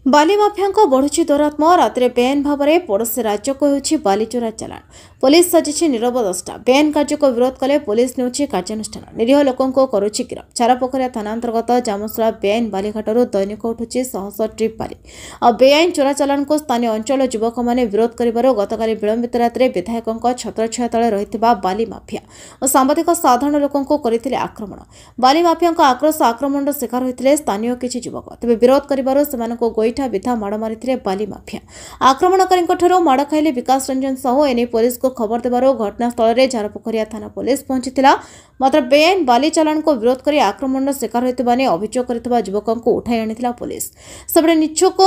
बाली mafia बढ़ुची दौरात्म राति बेआईन भाव में पड़ोशी राज्य को होछि बाली चोरा चालाण। पुलिस सजिछि नीरव दस्ता। बेआईन कार्य को विरोध कले पुलिस नेउछि कार्यानुष्ठान। निरीह लोकों करुछि गिरफ। चारापोखरिया थाना अंतर्गत जामसला बेआईन बालीघाटू दैनिक उठुछि शह शह ट्रिप बाली। आ बेआईन चोरा चालाण को स्थानीय अंचल युवक मैंने विरोध करिबारु गतकाली विलंबित रात्रि विधायकों छत्रछाया तले रहिथिबा बाली माफिया और सांबादिक साधारण लोकों करथिले आक्रमण। बाली माफिया आक्रोश आक्रमण शिकार होते स्थानीय किछि युवक। तेबे विरोध करिबारु सेमानकु गोईठा विधा माड़ मारी बाली माफिया। आक्रमणकारी माड़ खाइले विकास रंजन साहू। एने पुलिस को खबर देबारु घटनास्थल में झारपोखरिया थाना पुलिस पहुंची। मात्र बेआईन बाली चालाण को विरोध कर आक्रमण शिकार होता अभियोग कर युवकों को उठाई आनी पुलिस। सेपटे निच्छुक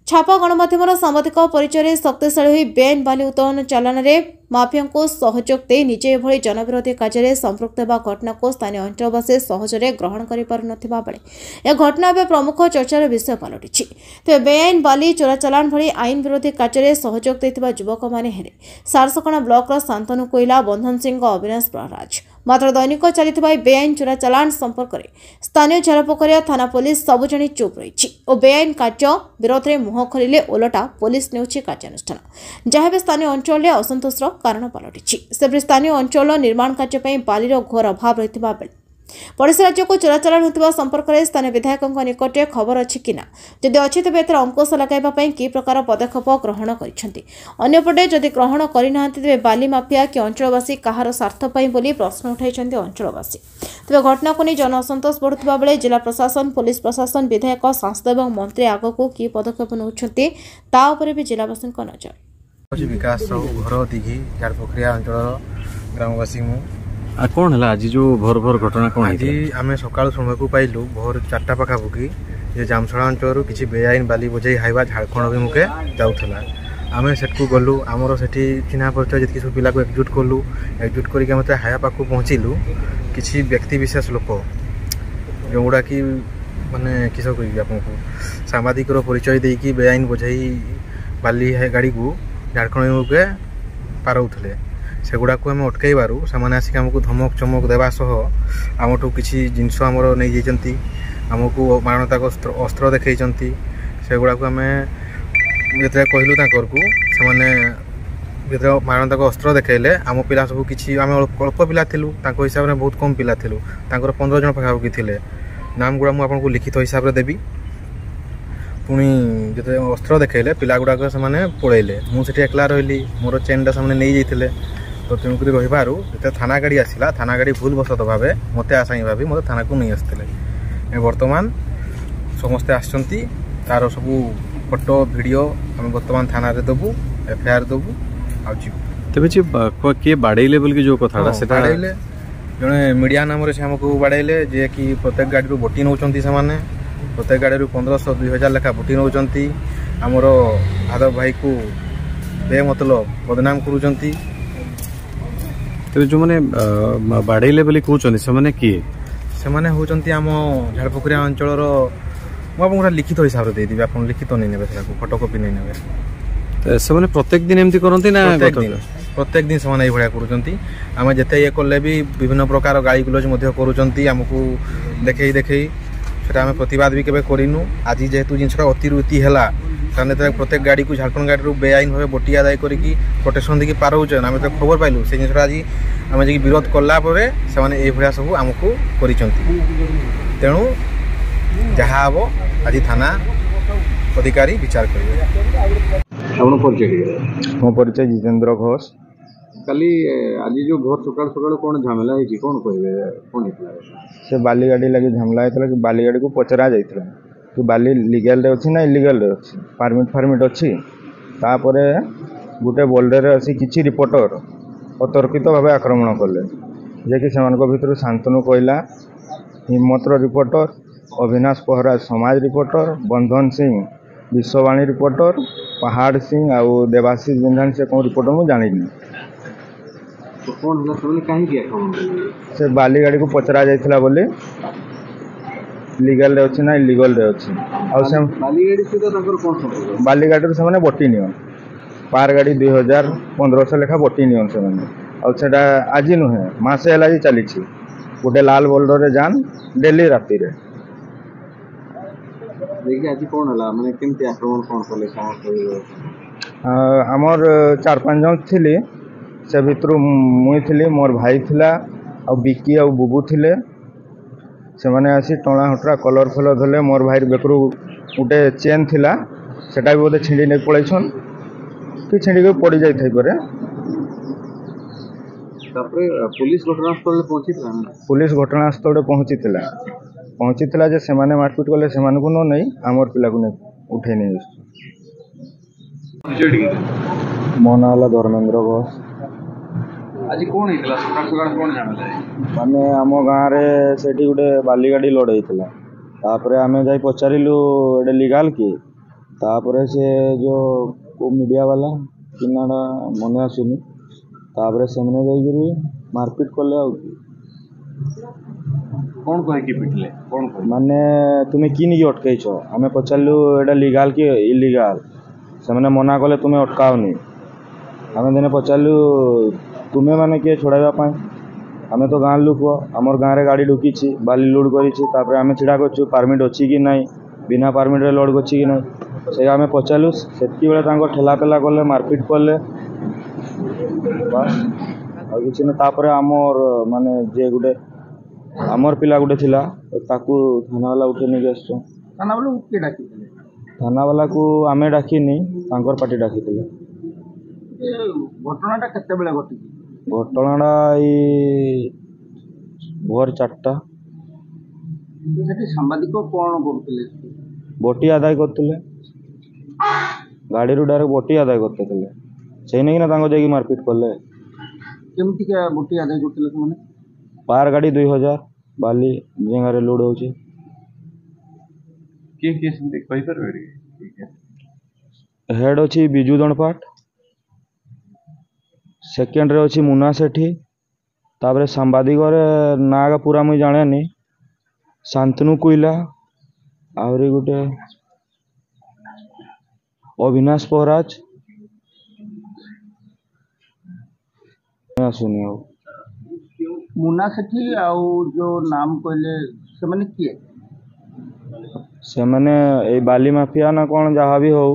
छापा गणमाध्यम सांबादिक परिचय शक्तिशाली हो बेआईन बाली उत्तोलन चालाण में माफिया को सहयोग दे निजे एभली जनविरोधी कार्य संपृक्त होगा घटना को स्थानीय अंचलवासी सहजरे ग्रहण कर यह घटना एवं प्रमुख चर्चार विषय पलटि। तेज बेआईन बाली चोरा चालाण भली आईन विरोधी कार्य सहयोग देथिबा युवक माने हेले सारसकणा ब्लॉक शांतनु कोइला, बंधन सिंह, अविनाश प्रहराज। मात्र दैनिक चलता बेआईन चोरा चालाण संपर्क में स्थानीय झारपोखरिया थाना पुलिस सबु जानी चुप रही और बेआईन कार्य विरोध में मुह खोलिले ओलटा पुलिस नेउछि कार्यानुष्ठान, जहाँ स्थानीय अंचल में असंतोष कारण पलटि। सेपटे स्थानीय अंचल निर्माण कार्य बालीर घोर अभाव रही बेले पड़ोशी राज्य को चोरा चालाण होता संपर्क में स्थानीय विधायकों निकटे खबर अच्छी कि जदि अच्छी तेज एथर अंकुश लगाइबा कि प्रकार पदक्षेप ग्रहण करपटे जदि ग्रहण करना तेज बाली माफिया कि अंचलवासी कहार स्वार्थपाई बोली प्रश्न उठाई अंचलवासी। तेज घटना को नहीं जन असंतोष बढ़ुवा बेले जिला प्रशासन, पुलिस प्रशासन, विधायक, सांसद और मंत्री आगक कि पदक्षेप नौकरी भी जिलावासी नजर। विकास घर दिघी झारपोखरिया अंचल ग्रामवासी कौन है आज जो भोर भोर घटना कौन आज आम सका शुणा पाइलु भोर 4टा पाखापाखि जे जामसड़ा अंचल किसी बेआईन बाली बोझे हाइवा झारखंड अभिमुखे जाऊला। आम सेठू गलु आमर से चिन्हा परिचय जी सब पिला को एकजुट कलु। एकजुट करके हाया पाक पहुँचलु। किसी व्यक्ति विशेष लोक जो गुड़ा कि मानने किस कह आपको सांबादिक परिचय देकी बेआईन बोझे बाली गाड़ी को झारखंड अभिमुखे पारौले। सेगुड़ा को आम अटकईबार से आसिक आमको धमक चमक देवा सह आमठू किसी जिनस आमर नहीं जाती आमको मारणता अस्त्र देखई सेगुड़ा को आम जो कहलु से मारणता अस्त्र देखले आम पिला सब किसी आम अल्प पिला थिलु हिसाब से बहुत कम पिला थिलु 15 जन पाखापाखि थे। नाम गुड़ा मुझे लिखित हिसाब से देवी पुणी जो अस्त्र देखले पिला गुड़ाक से पड़ेले मुझे एकला रही मोर चेनटा से नहीं जाते। तो तेणुक रही जो थाना गाड़ी आसला थाना गाड़ी भूल बसत भाव मत आसाई भाभी मत थाना को नहीं आसते। बर्तमान समस्ते आसती तार सब फोटो वीडियो आम बर्तमान थाना देवु एफआईआर देवु किए बाड़े बोल जो कथा बाड़े जड़े मीडिया नाम से आमको बाड़े जे कि प्रत्येक गाड़ी बोटी नौ प्रत्येक गाड़ी 1500-2000 लेखा बोटी नौ आमर आदव भाई को बे मतलब बदनाम करुँच। जो मैंने बाड़े बोली कहते से किए से होती आम झारपोखरिया अंचल मुझे लिखित हिसाब से देदेवी आप लिखित नहीं ने फोटोकॉपी नहीं ने से प्रत्येक दिन एमती करती ना प्रत्येक दिन से भाया करें जिते ये कले भी विभिन्न प्रकार गाड़ी गुलज करमको देखे देखे से आम प्रतिवाद भी केवे करूँ। आज जेहेतु जिनसा अतिवृत्ति है प्रत्येक गाड़ी को झारखंड गाड़ी बेआईन भाव बोटी आदाय करके प्रोटेक्शन देखिए पारौचन आम तो खबर पाइलु से जिन आज आम जी विरोध कलापर से भाया सब आमको कर तेणु जहाँ हम आज थाना अधिकारी विचार करेंगे। मो परिचय जितेंद्र घोष। काली आज जो भोर सकाल सकाल कौन झमेला है कौन कहे कौन से बाली गाड़ी लगी झमेला होता कि बाली गाड़ी को पचरा जाता कि बाली लीगल रे अच्छी ना इलीगल रे अच्छी परमिट फार्मिट अच्छी तापर गोटे बोल्डर आसी किसी रिपोर्टर अतर्कित भाव आक्रमण कले जे कि भर शांतनु कोइला, हिम्मतर रिपोर्टर, अविनाश प्रहराज समाज रिपोर्टर, बंधन सिंह विश्ववाणी रिपोर्टर, पहाड़ सिंह आउ देवाशीष बिंधान से कौन रिपोर्टर मुझे जानी से बाली गाड़ी को पचरा जाइथिला बोली लीगल रे अच्छी ना इलीगल रे अच्छी बाली गाड़ी से बोटी नियन पार गाड़ी 2500 लेखा बोटी नियन से आज नुहे मसे है चली गोटे लाल बोल्डर जान डेली राति देखिए आज कौन है मैंने केमती आक्रमण कौन कले कौन कहिबे आमर 4-5 जन थिले से भितर मुई थिली मोर भाई थिला आ बिकी आ बुबू थिले से माने आसी टणा हटरा कलर फलर धले मोर भाई बेकरू गोटे चेन थिला सेटा भी बोधे छिंडी नहीं पलैछन कि छिंडी के पड़ी जाई थाई परे तापरे पुलिस घटनास्थल पहुंची था पुलिस घटनास्थल पहुंची जे सेमाने मारपिट कले सेमान को न नहीं आमर पिला को उठे नहीं मो ना होला धर्मेंद्र घोष आज कौन हेतला सकाळ सकाळ कौन झमेला माने आम गाँव रे सेठी गोटे बाली गाड़ी लोड होइतला तापरे आमे जाई पचारिलु एडे लीगल की तापरे से जो मीडिया वाला किनाडा मने आसुनी तापरे सेमने जाई मारपीट कले आउ कौन कहे कि पिटले कौन कहे माने तुम्हें कि नहीं अटकैछ आमे पचारिलु एडा लीगल की इलीगल सेमने मना कले तुम्हें अटकाओनी आमे दिने पचारिलु तुम्हें माने किए छोड़ाइबा पाई आमे तो गाँव लोक आमर गाँव रे गाड़ी ढुकी बाली लोड करी आमे छिड़ा कर परमिट अच्छी कि ना बिना परमिट रे लोड कर ना से आमे पचारू से ठेला पेला कले मारपिट कले बस आ किसी ना तापरे आमर माने जे गुटे आमर पिला गुटे थिला ताकू थाना वाला उठे नहीं आस थाना वाला के डाकी थाना वाला को आमे डाकिनी तांकर पार्टी डाकी घटनाटा केते बेले घटी घटनाटा भोर 4टा सेठी सांबादिक कौन करथिले बटी आदाय करथिले गाड़ी रू डायरेक्ट बटी आदाय करते से नहीं ना तांको जाकी मारपीट कले केमती का बटी आदाय करथिले माने पार गाड़ी 2000 बाली जेंगारे लोड होची के सेमती कहि परबे ठीक है हेड अच्छी बिजू दणपाट सेकेंड रे अच्छी मुना सेठी तापरे सांबादिक ना पूरा मुई जाने शांतनु कोइला आहरी गोटे अविनाश पहराज आसुनी आ मुना सेठी आउ जो नाम कहले से माने किए से माने ए बाली माफिया ना कौन जहाँ भी हो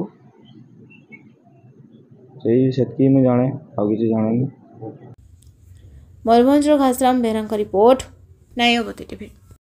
सेतकी मैं जाने आ किसी जाने मयूरभंजर घासराम बेहरा रिपोर्ट न्यायवती टीवी।